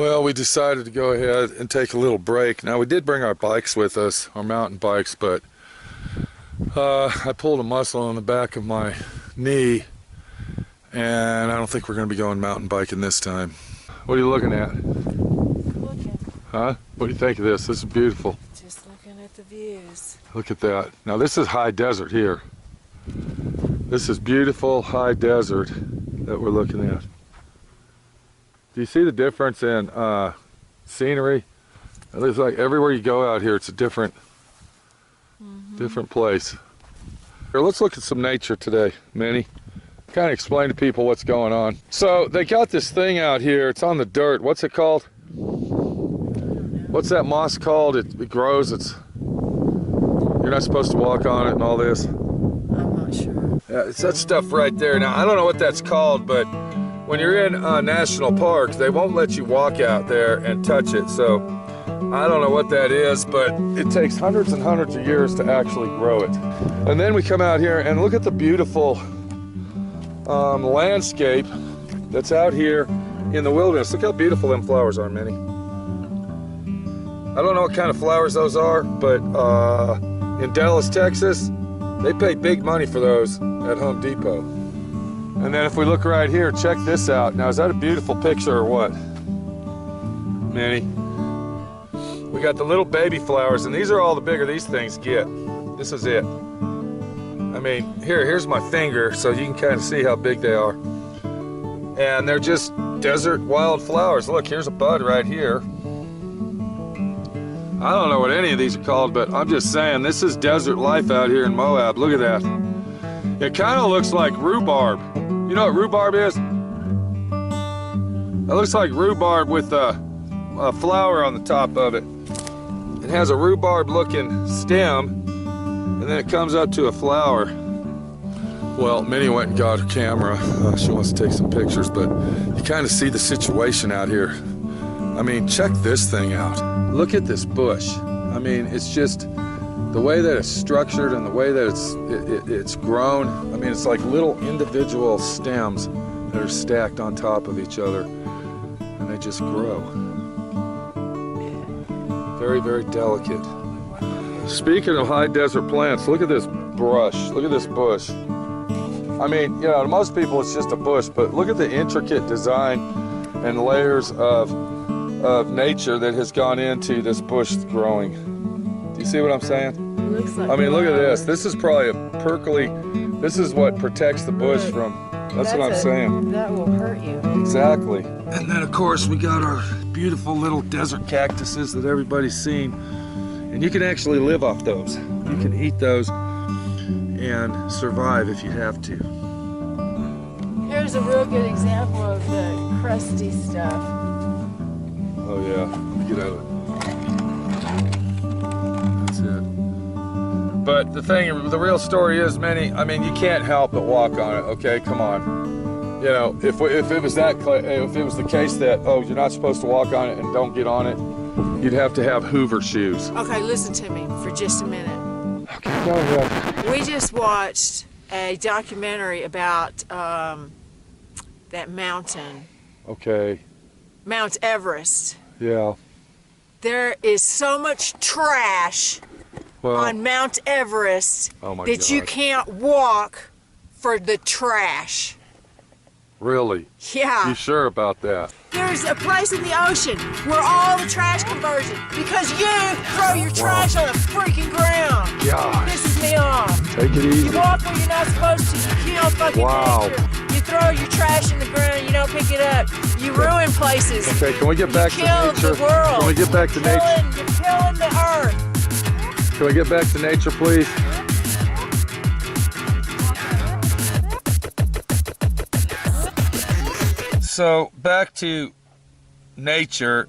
Well, we decided to go ahead and take a little break. Now, we did bring our bikes with us, our mountain bikes, but I pulled a muscle on the back of my knee, and I don't think we're going to be going mountain biking this time. What are you looking at? Looking. Huh? What do you think of this? This is beautiful. Just looking at the views. Look at that. Now, this is high desert here. This is beautiful high desert that we're looking at. Do you see the difference in scenery? It looks like everywhere you go out here, it's a different place. Here, let's look at some nature today, Minnie. Kind of explain to people what's going on. So they got this thing out here. It's on the dirt. What's it called? What's that moss called? It grows. You're not supposed to walk on it and all this. I'm not sure. Yeah, it's that stuff right there. Now, I don't know what that's called, but when you're in national parks, they won't let you walk out there and touch it. So I don't know what that is, but it takes hundreds and hundreds of years to actually grow it. And then we come out here and look at the beautiful landscape that's out here in the wilderness. Look how beautiful them flowers are, Minnie. I don't know what kind of flowers those are, but in Dallas, Texas, they pay big money for those at Home Depot. And then if we look right here, check this out. Now, is that a beautiful picture or what? Minnie? We got the little baby flowers, and these are all the bigger these things get. This is it. I mean, here's my finger, so you can kind of see how big they are. And they're just desert wild flowers. Look, here's a bud right here. I don't know what any of these are called, but I'm just saying, this is desert life out here in Moab. Look at that. It kind of looks like rhubarb. You know what rhubarb is? It looks like rhubarb with a flower on the top of it. It has a rhubarb looking stem, and then it comes up to a flower. Well, Minnie went and got her camera. She wants to take some pictures, but you kind of see the situation out here. I mean, check this thing out. Look at this bush. I mean, it's just the way that it's structured and the way that it's grown. I mean, it's like little individual stems that are stacked on top of each other, and they just grow. Very, very delicate. Speaking of high desert plants, look at this brush. Look at this bush. I mean, you know, to most people it's just a bush, but look at the intricate design and layers of nature that has gone into this bush growing. Do you see what I'm saying? It looks like, I mean, look at this. This is probably a perkly. This is what protects the bush from. That's what I'm saying. That will hurt you. Exactly. And then, of course, we got our beautiful little desert cactuses that everybody's seen. And you can actually live off those. You can eat those and survive if you have to. Here's a real good example of the crusty stuff. Oh yeah, get out of it. That's it. But the real story is, Minnie, I mean, you can't help but walk on it, okay? Come on. You know, if it was the case that, oh, you're not supposed to walk on it and don't get on it, you'd have to have Hoover shoes. Okay, listen to me for just a minute. Okay, go ahead. We just watched a documentary about that mountain. Okay. Mount Everest. Yeah. There is so much trash on Mount Everest that you can't walk for the trash. Really? Yeah. You sure about that? There's a place in the ocean where all the trash conversion, because you throw your trash on the freaking ground. Yeah. Pisses me off. Take it easy. You walk where you're not supposed to. You kill fucking nature. You throw your trash in the ground. You don't pick it up. You ruin places. Okay, can we get back to nature? You kill the world. Can we get back to nature? You're killing the earth. Can we get back to nature, please? So back to nature.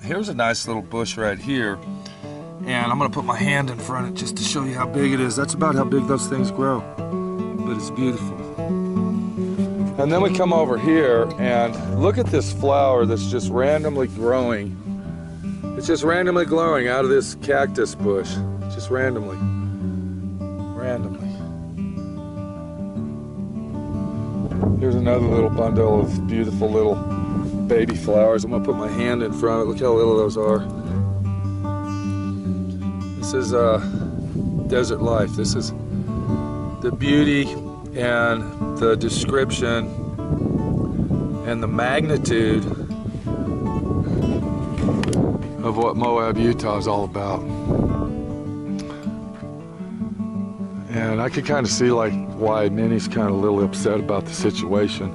Here's a nice little bush right here, and I'm gonna put my hand in front of it just to show you how big it is. That's about how big those things grow, but it's beautiful. And then we come over here and look at this flower that's just randomly growing. It's just randomly growing out of this cactus bush, just randomly. Here's another little bundle of beautiful little baby flowers. I'm gonna put my hand in front of it. Look how little those are. This is desert life. This is the beauty and the description and the magnitude of what Moab, Utah is all about. And I could kind of see like why Minnie's kind of a little upset about the situation,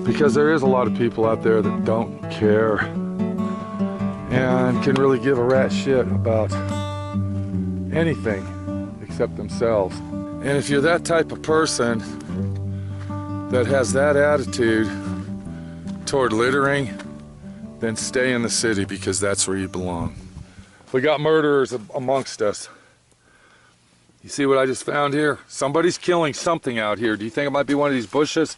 because there is a lot of people out there that don't care and can really give a rat shit about anything except themselves. And if you're that type of person that has that attitude toward littering, then stay in the city, because that's where you belong. We got murderers amongst us. You see what I just found here? Somebody's killing something out here. Do you think it might be one of these bushes?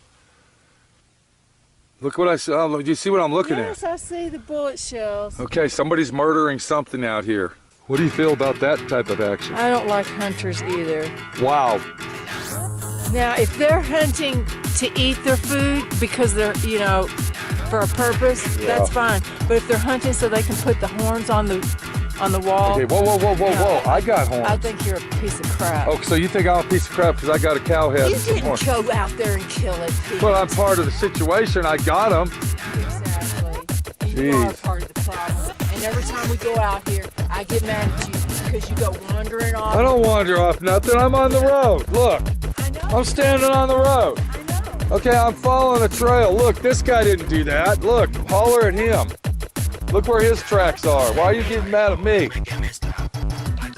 Look what I saw. Do you see what I'm looking at? Yes, I see the bullet shells. Okay, somebody's murdering something out here. What do you feel about that type of action? I don't like hunters either. Wow. Now, if they're hunting to eat their food because they're, you know, for a purpose, that's fine. But if they're hunting so they can put the horns on the wall. Okay, whoa. I got horns. I think you're a piece of crap. Oh, so you think I'm a piece of crap because I got a cow head? You didn't go out there and kill it, Pete. Well, I'm part of the situation. I got them. Exactly. You are part of the problem. And every time we go out here, I get mad at you because you go wandering off. I don't wander off nothing. I'm on the road. Look. I know. I'm standing on the road. I know. Okay, I'm following a trail. Look, this guy didn't do that. Look, holler at him. Look where his tracks are. Why are you getting mad at me?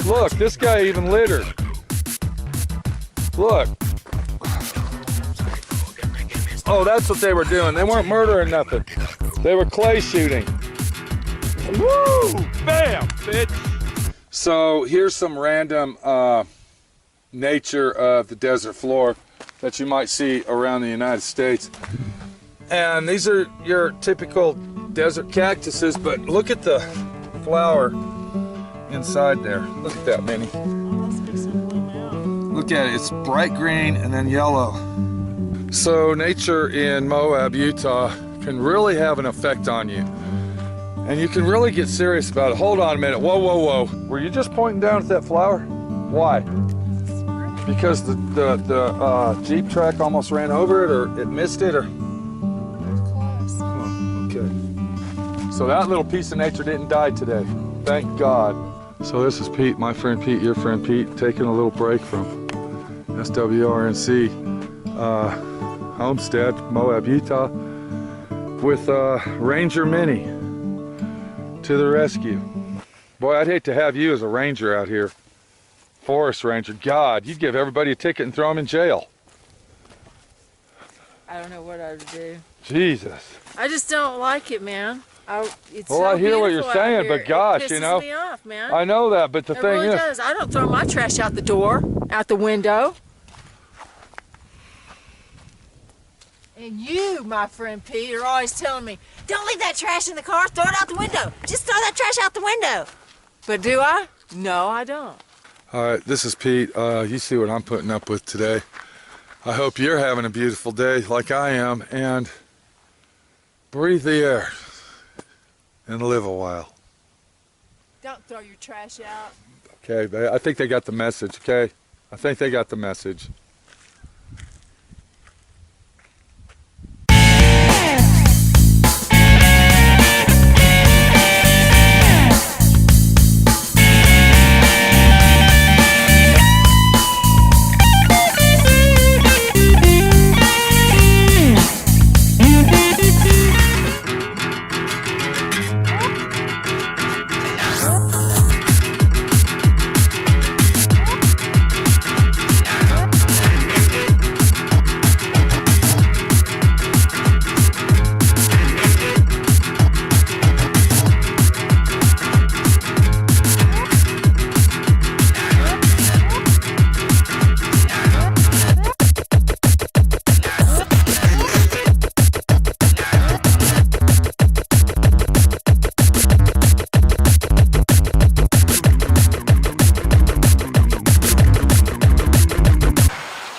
Look, this guy even littered. Look. Oh, that's what they were doing. They weren't murdering nothing. They were clay shooting. Woo! Bam, bitch. So here's some random nature of the desert floor that you might see around the United States. And these are your typical desert cactuses, but look at the flower inside there. Look at that, Minnie. Look at it. It's bright green and then yellow. So nature in Moab, Utah can really have an effect on you. And you can really get serious about it. Hold on a minute. Whoa. Were you just pointing down at that flower? Why? Because the Jeep track almost ran over it, or it missed it, or? Oh, okay. So that little piece of nature didn't die today. Thank God. So this is Pete, my friend Pete, your friend Pete, taking a little break from SWRNC Homestead, Moab, Utah, with Ranger Minnie to the rescue. Boy, I'd hate to have you as a ranger out here. Forest ranger. God, you'd give everybody a ticket and throw them in jail. I don't know what I would do. Jesus. I just don't like it, man. It's well, so I hear what you're beautiful saying, out here. but gosh, it you know. pisses me off, man. I know that, but the thing really is. Does. I don't throw my trash out the door, out the window. And you, my friend Pete, are always telling me, don't leave that trash in the car, throw it out the window. Just throw that trash out the window. But do I? No, I don't. All right, this is Pete. You see what I'm putting up with today. I hope you're having a beautiful day like I am, and breathe the air and live a while. Don't throw your trash out. Okay, I think they got the message, okay? I think they got the message.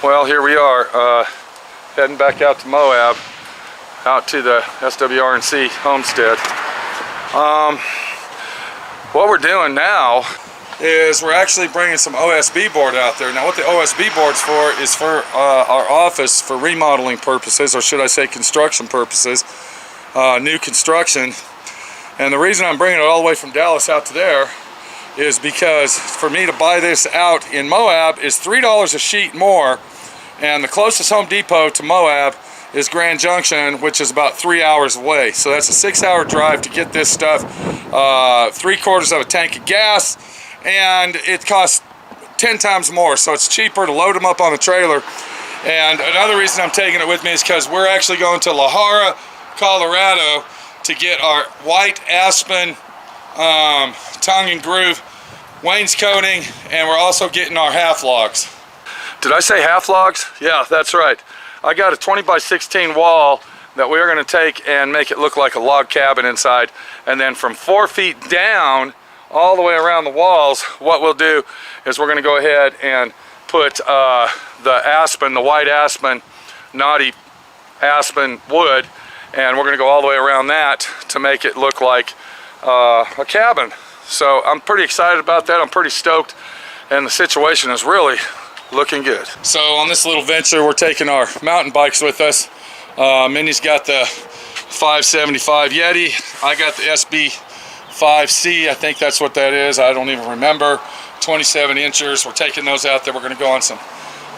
Well, here we are, heading back out to Moab. out to the SWRNC homestead. What we're doing now is we're actually bringing some OSB board out there. Now what the OSB board's for is for our office for remodeling purposes, or should I say construction purposes, new construction. And the reason I'm bringing it all the way from Dallas out to there is because for me to buy this out in Moab is $3 a sheet more, and the closest Home Depot to Moab is Grand Junction, which is about 3 hours away. So that's a 6-hour drive to get this stuff, 3/4 of a tank of gas, and it costs 10 times more, so it's cheaper to load them up on the trailer. And another reason I'm taking it with me is because we're actually going to La Jara, Colorado to get our white aspen tongue and groove wainscoting, and we're also getting our half logs. Did I say half logs? Yeah, that's right. I got a 20x16 wall that we're going to take and make it look like a log cabin inside, and then from 4 feet down all the way around the walls, what we'll do is we're going to go ahead and put the aspen, the white aspen, knotty aspen wood, and we're going to go all the way around that to make it look like a cabin. So I'm pretty excited about that. I'm pretty stoked, and the situation is really looking good. So on this little venture, we're taking our mountain bikes with us. Minnie's got the 575 Yeti. I got the SB5C, I think that's what that is. I don't even remember. 27 inchers. We're taking those out there. We're going to go on some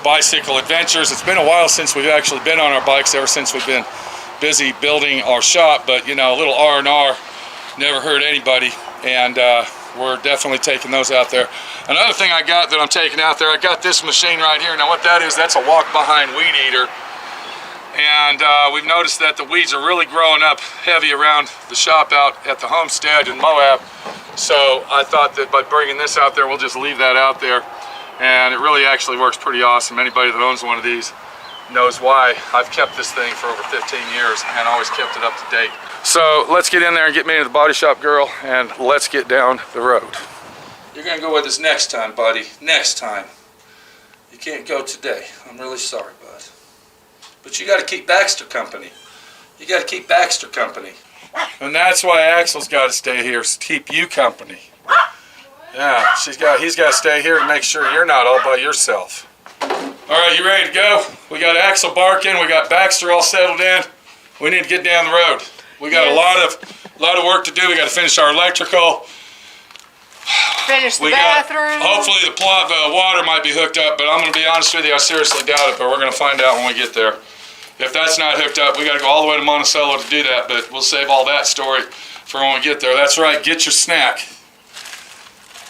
bicycle adventures. It's been a while since we've actually been on our bikes, ever since we've been busy building our shop, but you know, a little R&R never hurt anybody, and we're definitely taking those out there. Another thing I got that I'm taking out there, I got this machine right here. Now what that is, that's a walk-behind weed eater, and we've noticed that the weeds are really growing up heavy around the shop out at the homestead in Moab, so I thought that by bringing this out there, we'll just leave that out there, and it really actually works pretty awesome. Anybody that owns one of these knows why. I've kept this thing for over 15 years and always kept it up to date. So let's get in there and get Minnie the Body Shop girl, and let's get down the road. You're gonna go with us next time, buddy. Next time. You can't go today. I'm really sorry, bud. But you gotta keep Baxter company. You gotta keep Baxter company. And that's why Axel's gotta stay here, to keep you company. Yeah, he's gotta stay here to make sure you're not all by yourself. All right, you ready to go? We got Axel barking. We got Baxter all settled in. We need to get down the road. We got a lot of work to do. We got to finish our electrical. Finish the bathroom. Hopefully the water might be hooked up, but I'm going to be honest with you, I seriously doubt it. But we're going to find out when we get there. If that's not hooked up, we got to go all the way to Monticello to do that. But we'll save all that story for when we get there. That's right. Get your snack.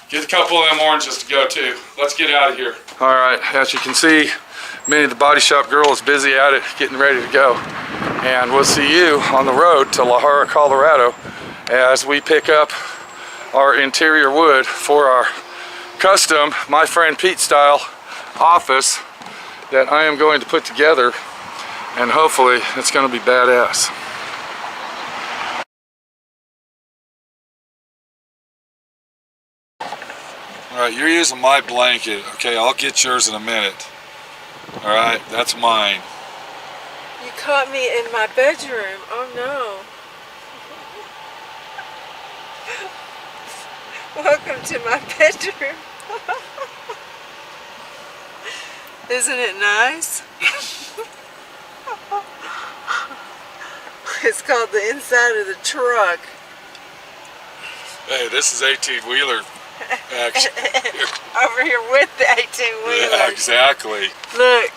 Get a couple of them oranges to go too. Let's get out of here. All right, as you can see, Minnie the Body Shop girl is busy at it, getting ready to go. And we'll see you on the road to La Jara, Colorado, as we pick up our interior wood for our custom, my friend Pete style office that I am going to put together, and hopefully it's going to be badass. Alright, you're using my blanket. Okay, I'll get yours in a minute. Alright, that's mine. You caught me in my bedroom. Oh no. Welcome to my bedroom. Isn't it nice? It's called the inside of the truck. Hey, this is 18-wheeler action. Over here with the 18-wheeler. Yeah, exactly. Look.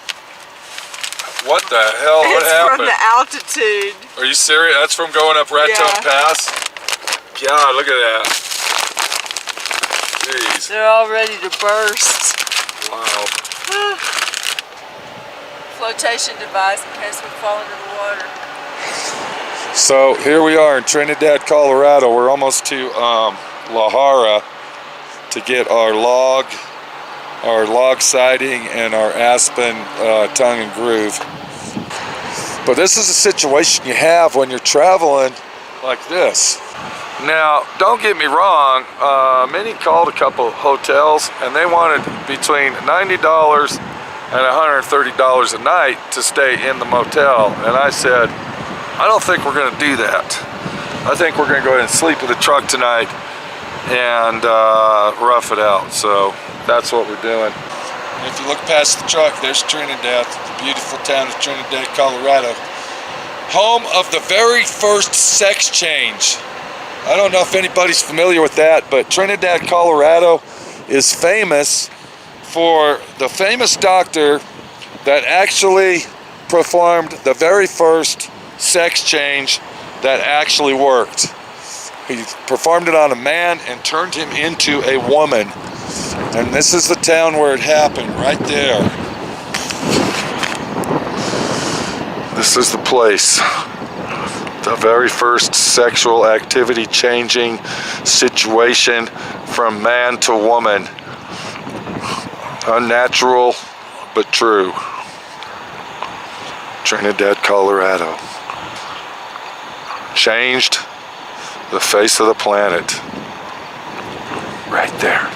What the hell? What happened? From the altitude. Are you serious? That's from going up Raton Pass? God, look at that. Jeez. They're all ready to burst. Wow. Flotation device in case we fall into the water. So here we are in Trinidad, Colorado. We're almost to La Jara to get our log siding and our aspen tongue and groove. But this is a situation you have when you're traveling like this. Now, don't get me wrong, Minnie called a couple hotels and they wanted between $90 and $130 a night to stay in the motel. And I said, I don't think we're gonna do that. I think we're gonna go ahead and sleep in the truck tonight and rough it out. So that's what we're doing. And if you look past the truck, there's Trinidad, the beautiful town of Trinidad, Colorado. Home of the very first sex change. I don't know if anybody's familiar with that, but Trinidad, Colorado is famous for the famous doctor that actually performed the very first sex change that actually worked. He performed it on a man and turned him into a woman. And this is the town where it happened, right there. This is the place. The very first sexual activity changing situation from man to woman. Unnatural, but true. Trinidad, Colorado. Changed the face of the planet. Right there.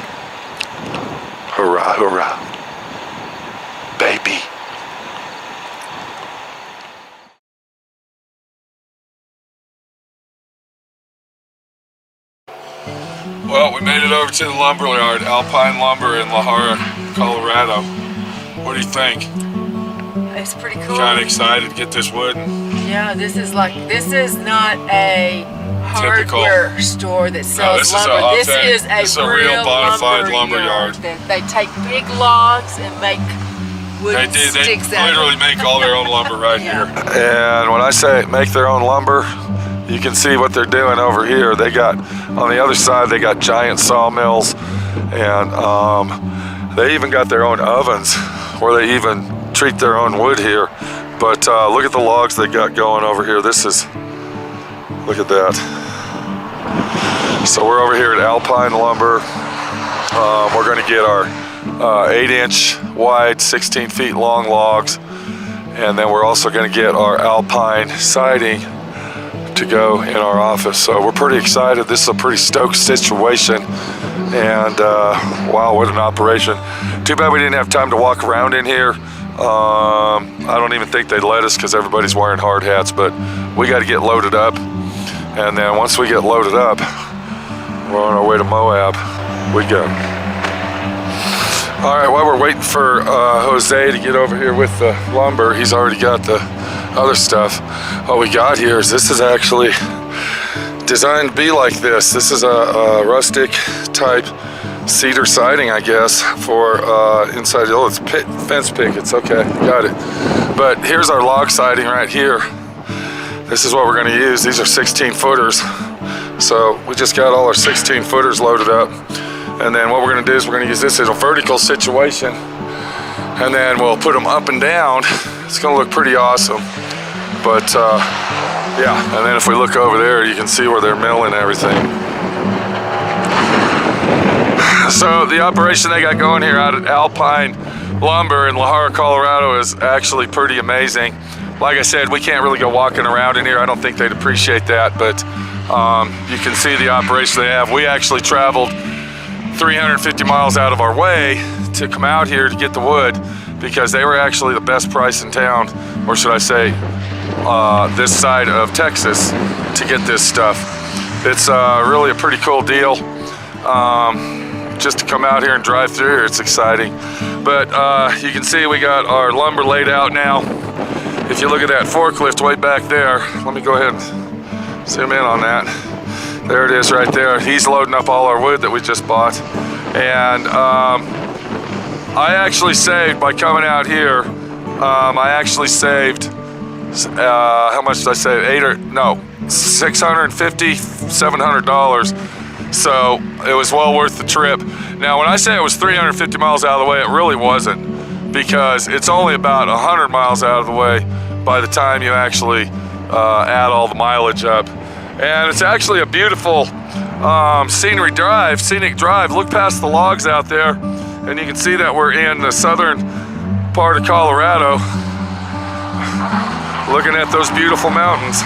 Hurrah, hurrah. Baby. Well, we made it over to the lumber yard, Alpine Lumber in La Jolla, Colorado. What do you think? It's pretty cool. Kind of excited to get this wood? Yeah, this is not a hardware store that sells lumber. This is a real bona fide lumber yard. They take big logs and make wooden sticks out. They literally make all their own lumber right here. And when I say make their own lumber, you can see what they're doing over here. They got, on the other side, they got giant sawmills, and they even got their own ovens where they even treat their own wood here. But look at the logs they got going over here. This is, look at that. So we're over here at Alpine Lumber. We're gonna get our 8-inch wide, 16 feet long logs. And then we're also gonna get our Alpine siding to go in our office. So we're pretty excited. This is a pretty stoked situation. And wow, what an operation. Too bad we didn't have time to walk around in here. I don't even think they'd let us because everybody's wearing hard hats, but we got to get loaded up. And then once we get loaded up, we're on our way to Moab. We go. All right, while we're waiting for Jose to get over here with the lumber, he's already got the other stuff. What we got here is, this is actually designed to be like this. This is a rustic type cedar siding, I guess, for inside. Oh, it's fence pickets. Okay, got it. But here's our log siding right here. This is what we're going to use. These are 16 footers. So we just got all our 16 footers loaded up. And then what we're going to do is we're going to use this as a vertical situation. And then we'll put them up and down. It's going to look pretty awesome. But yeah, and then if we look over there, you can see where they're milling everything. So the operation they got going here out at Alpine Lumber in La Jolla, Colorado is actually pretty amazing. Like I said, we can't really go walking around in here. I don't think they'd appreciate that, but you can see the operation they have. We actually traveled 350 miles out of our way to come out here to get the wood because they were actually the best price in town, or should I say this side of Texas, to get this stuff. It's really a pretty cool deal. Just to come out here and drive through here, it's exciting. But you can see we got our lumber laid out now. If you look at that forklift way back there, let me go ahead and zoom in on that. There it is right there. He's loading up all our wood that we just bought. And I actually saved, by coming out here, I actually saved, how much did I save? $650, $700. So it was well worth the trip. Now, when I say it was 350 miles out of the way, it really wasn't, because it's only about 100 miles out of the way by the time you actually add all the mileage up. And it's actually a beautiful scenic drive. Look past the logs out there, and you can see that we're in the southern part of Colorado, looking at those beautiful mountains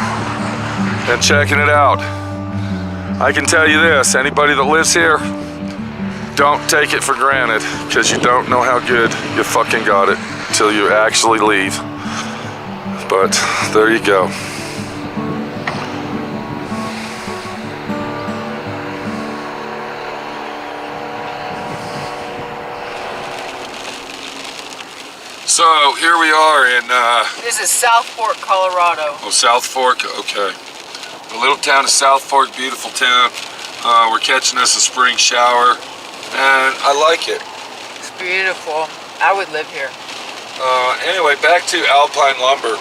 and checking it out. I can tell you this, anybody that lives here, don't take it for granted, because you don't know how good you fucking got it until you actually leave. But there you go. So here we are in This is South Fork, Colorado. South Fork. Okay, the little town of South Fork, beautiful town. We're catching us a spring shower, and I like it. It's beautiful. I would live here. Anyway, back to Alpine Lumber.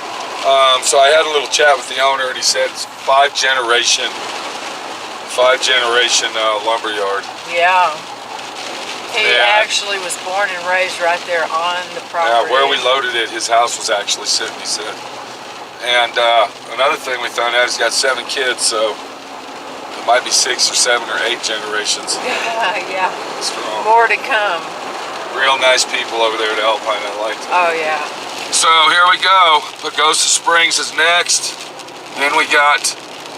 So I had a little chat with the owner, and he said it's five generation lumber yard. Yeah. He actually was born and raised right there on the property. Yeah, where we loaded it, his house was actually sitting, he said. And another thing we found out, he's got 7 kids, so it might be 6 or 7 or 8 generations. Yeah. Strong. More to come. Real nice people over there at Alpine, I liked it. Oh, yeah. So here we go. Pagosa Springs is next. Then we got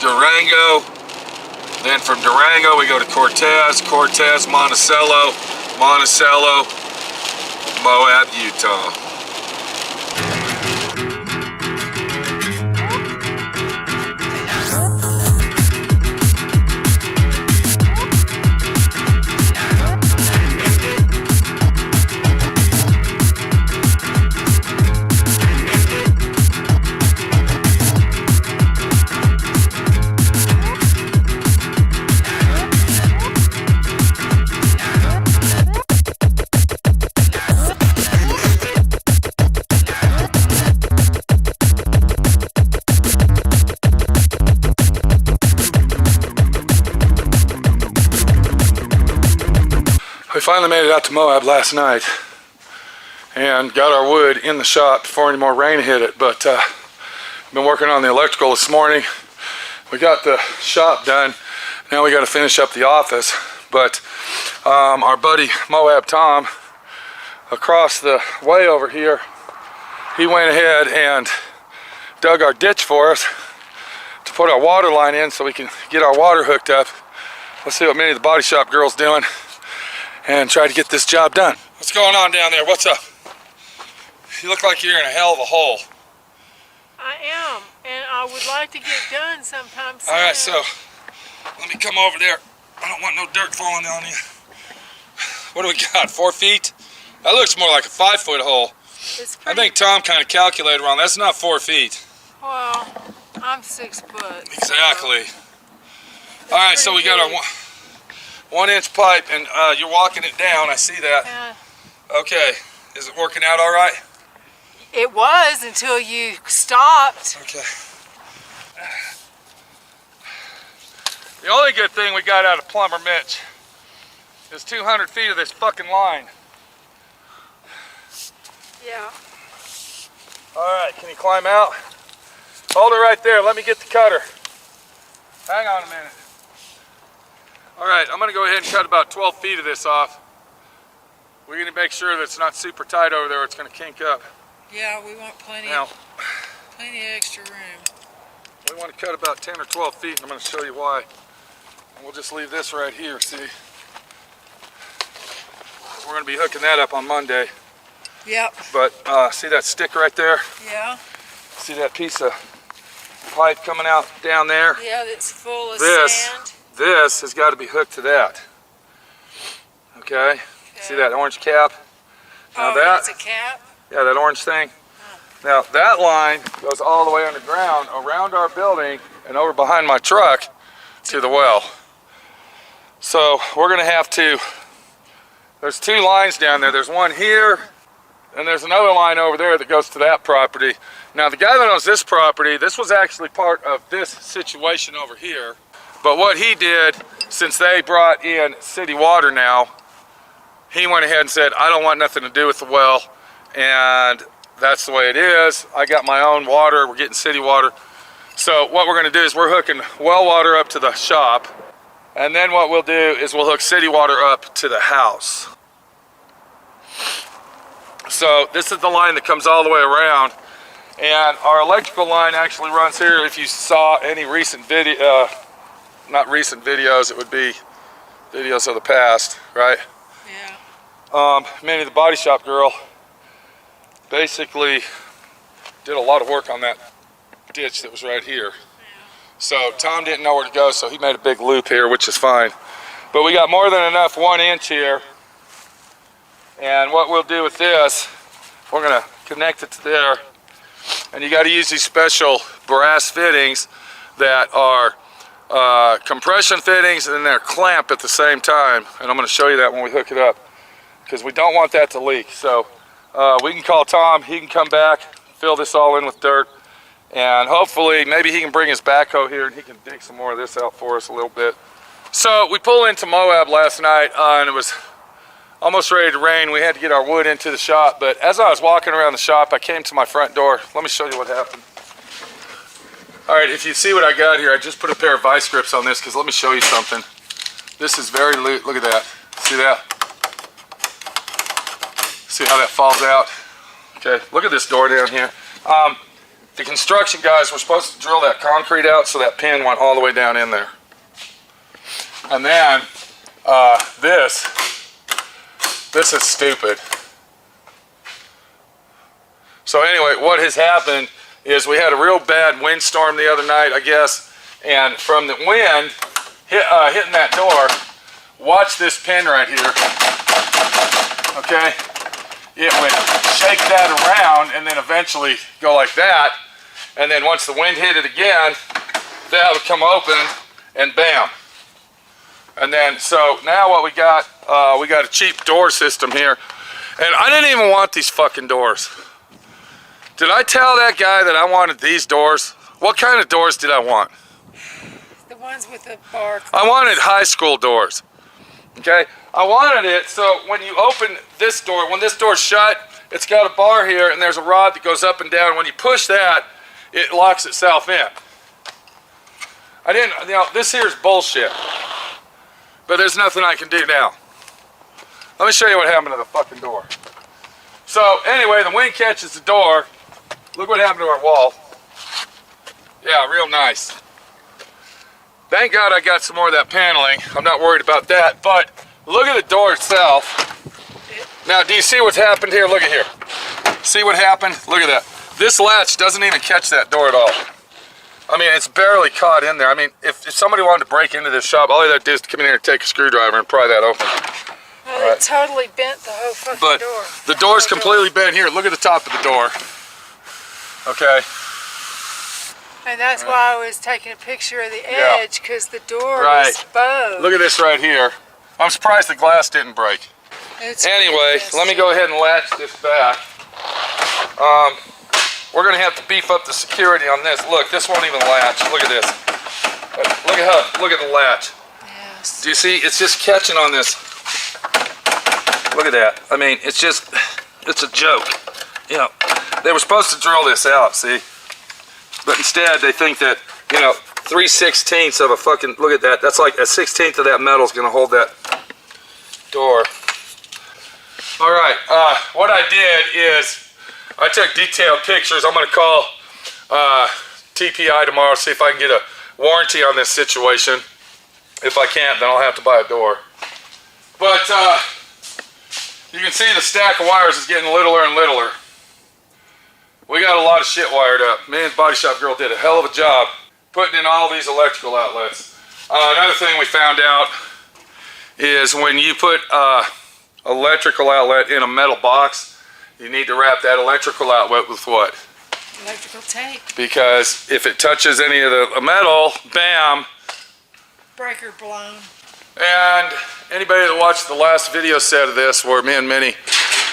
Durango. Then from Durango we go to Cortez, Monticello, Moab, Utah. We finally made it out to Moab last night and got our wood in the shop before any more rain hit it, but been working on the electrical this morning. We got the shop done. Now we got to finish up the office, but our buddy Moab Tom across the way over here, he went ahead and dug our ditch for us to put our water line in so we can get our water hooked up. Let's see what Minnie, the body shop girl's doing, and try to get this job done. What's going on down there? What's up? You look like you're in a hell of a hole. I am, and I would like to get done sometime soon. All right, so let me come over there. I don't want no dirt falling on you. What do we got, 4 feet? That looks more like a 5-foot hole. I think Tom kind of calculated wrong. That's not 4 feet. Well, I'm 6 foot. Exactly. All right, so we got our 1-inch pipe, and you're walking it down. I see that. Yeah. Okay, is it working out all right? It was until you stopped. Okay. The only good thing we got out of Plumber Mitch is 200 feet of this fucking line. Yeah. All right, can you climb out? Hold it right there. Let me get the cutter. Hang on a minute. All right, I'm gonna go ahead and cut about 12 feet of this off. We're gonna make sure that it's not super tight over there or it's gonna kink up. Yeah, we want plenty Now, of extra room. we want to cut about 10 or 12 feet, and I'm gonna show you why. And we'll just leave this right here, see? We're gonna be hooking that up on Monday. Yep. But see that stick right there? Yeah. See that piece of pipe coming out down there? Yeah, that's full of This has got to be hooked to that. Okay? See that orange cap? Now that's a cap? Yeah, that orange thing. Now that line goes all the way underground around our building and over behind my truck to the well. So we're gonna have to, there's 2 lines down there. There's one here and there's another line over there that goes to that property. Now the guy that owns this property, this was actually part of this situation over here. But what he did, since they brought in city water now, he went ahead and said, I don't want nothing to do with the well, and that's the way it is. I got my own water, we're getting city water. So what we're gonna do is we're hooking well water up to the shop, and then what we'll do is we'll hook city water up to the house. So this is the line that comes all the way around, and our electrical line actually runs here. If you saw any recent video, not recent videos, it would be videos of the past, right? Yeah. Minnie, the body shop girl, basically did a lot of work on that ditch that was right here. So Tom didn't know where to go, so he made a big loop here, which is fine. But we got more than enough 1 inch here. And what we'll do with this, we're gonna connect it to there. And you got to use these special brass fittings that are compression fittings, and then they're clamp at the same time. And I'm going to show you that when we hook it up, because we don't want that to leak. So we can call Tom, he can come back, fill this all in with dirt, and hopefully maybe he can bring his backhoe here and he can dig some more of this out for us a little bit. So we pulled into Moab last night and it was almost ready to rain. We had to get our wood into the shop, but as I was walking around the shop, I came to my front door. Let me show you what happened. All right, if you see what I got here, I just put a pair of vice grips on this, because let me show you something. This is very loose. Look at that. See that? See how that falls out? Okay, look at this door down here. The construction guys were supposed to drill that concrete out so that pin went all the way down in there. And then this is stupid. So anyway, what has happened is we had a real bad windstorm the other night, I guess, and from the wind hitting that door, watch this pin right here, okay? It would shake that around and then eventually go like that, and then once the wind hit it again, that would come open and bam. And then, so now what we got a cheap door system here, and I didn't even want these fucking doors. Did I tell that guy that I wanted these doors? What kind of doors did I want? The ones with the bar. I wanted high school doors, okay? I wanted it so when you open this door, when this door's shut, it's got a bar here and there's a rod that goes up and down. When you push that, it locks itself in. I didn't, you know, this here's bullshit. But there's nothing I can do now. Let me show you what happened to the fucking door. So anyway, the wind catches the door. Look what happened to our wall. Yeah, real nice. Thank God I got some more of that paneling. I'm not worried about that, but look at the door itself. Now, do you see what's happened here? Look at here. See what happened? Look at that. This latch doesn't even catch that door at all. I mean, it's barely caught in there. I mean, if somebody wanted to break into this shop, all they have to do is come in here and take a screwdriver and pry that open. Well, it totally bent the whole fucking door. But the door's completely bent here. Look at the top of the door. Okay. And that's why I was taking a picture of the edge, because the door was bowed. Look at this right here. I'm surprised the glass didn't break. Anyway, let me go ahead and latch this back. We're going to have to beef up the security on this. Look, this won't even latch. Look at this. Look at the latch. Yes. Do you see? It's just catching on this. Look at that. I mean, it's a joke. You know, they were supposed to drill this out, see? But instead, they think that, you know, 3/16 of a fucking, look at that. That's like a 16th of that metal is going to hold that door. All right, what I did is I took detailed pictures. I'm going to call TPI tomorrow, see if I can get a warranty on this situation. If I can't, then I'll have to buy a door. But you can see the stack of wires is getting littler and littler. We got a lot of shit wired up. Me and the body shop girl did a hell of a job putting in all these electrical outlets. Another thing we found out is when you put electrical outlet in a metal box, you need to wrap that electrical outlet with what? Electrical tape. Because if it touches any of the metal, bam. Breaker blown. And anybody that watched the last video set of this, where me and Minnie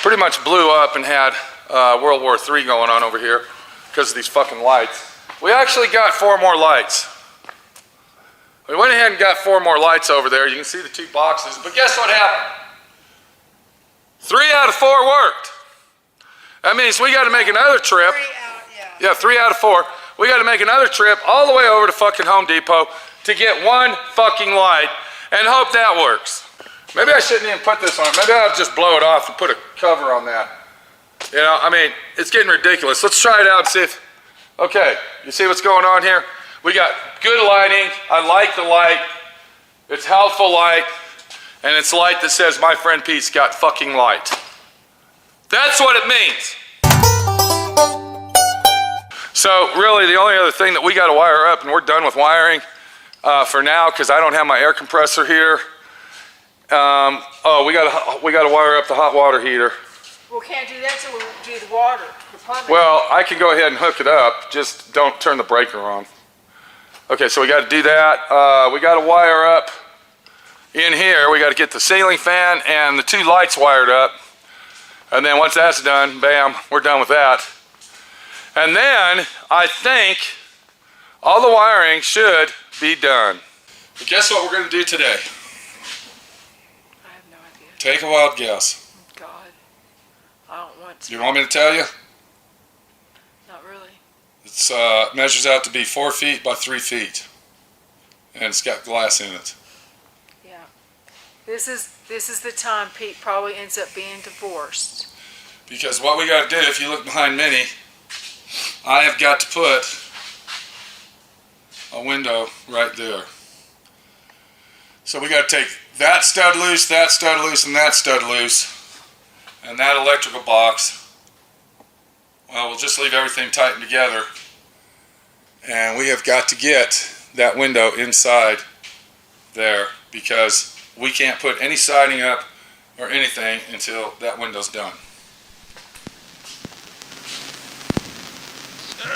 pretty much blew up and had World War III going on over here because of these fucking lights. We actually got 4 more lights. We went ahead and got 4 more lights over there. You can see the 2 boxes, but guess what happened? 3 out of 4 worked. That means we got to make another trip. 3 out, yeah. Yeah, 3 out of 4. We got to make another trip all the way over to fucking Home Depot to get 1 fucking light and hope that works. Maybe I shouldn't even put this on. Maybe I'll just blow it off and put a cover on that. You know, I mean, it's getting ridiculous. Let's try it out and see if, okay, you see what's going on here? We got good lighting. I like the light. It's helpful light. And it's light that says, my friend Pete's got fucking light. That's what it means. So really the only other thing that we got to wire up, and we're done with wiring for now because I don't have my air compressor here. We got to wire up the hot water heater. We can't do that till we do the water. plumbing. Well, I can go ahead and hook it up. Just don't turn the breaker on. Okay, so we got to do that. We got to wire up in here. We got to get the ceiling fan and the 2 lights wired up. And then once that's done, bam, we're done with that. And then I think all the wiring should be done. But guess what we're going to do today? I have no idea. Take a wild guess. God, I don't want to. You want me to tell you? Not really. It's measures out to be 4 feet by 3 feet. And it's got glass in it. Yeah. This is the time Pete probably ends up being divorced. Because what we got to do, if you look behind Minnie, I have got to put a window right there. So we got to take that stud loose, and that stud loose, and that electrical box. Well, we'll just leave everything tightened together. And we have got to get that window inside there because we can't put any siding up or anything until that window's done.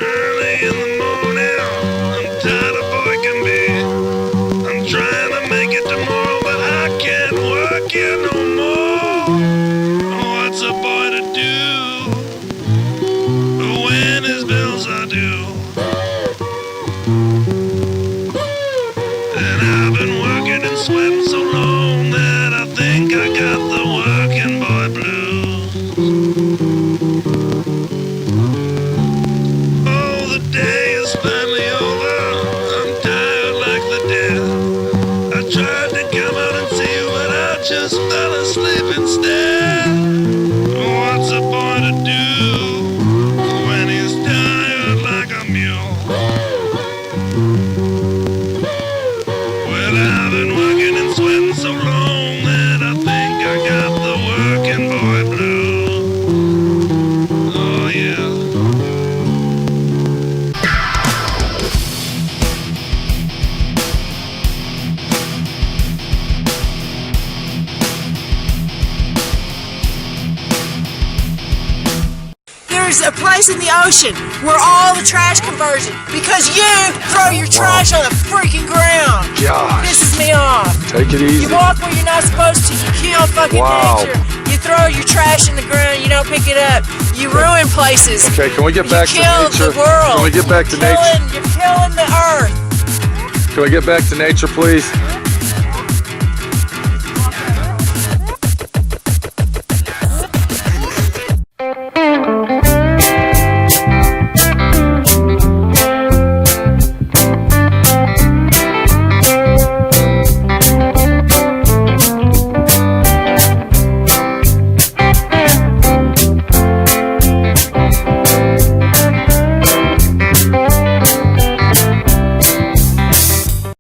Early in the morning, I'm tired of boy can be. I'm trying to make it tomorrow, but I can't work here no more. What's a boy to do when his bills are due? And I've been working and sweating so long that I think I got the working boy blues. Oh, the day is finally over. I'm tired like the dead. I tried to come out and see you, but I just fell asleep instead. What's a boy to do when he's tired like a mule? Well, I've been working and sweating so long that I think I got the working boy blues. Oh, yeah. There's a place in the ocean where all the trash conversion, because you throw your trash on the freaking ground. Gosh. Pisses me off. Take it easy. You walk where you're not supposed to. You kill fucking Wow. nature. You throw your trash in the ground. You don't pick it up. You ruin places. Okay, can we get back to You kill nature? the world. Can we get back to nature? You're killing the earth. Can we get back to nature, please?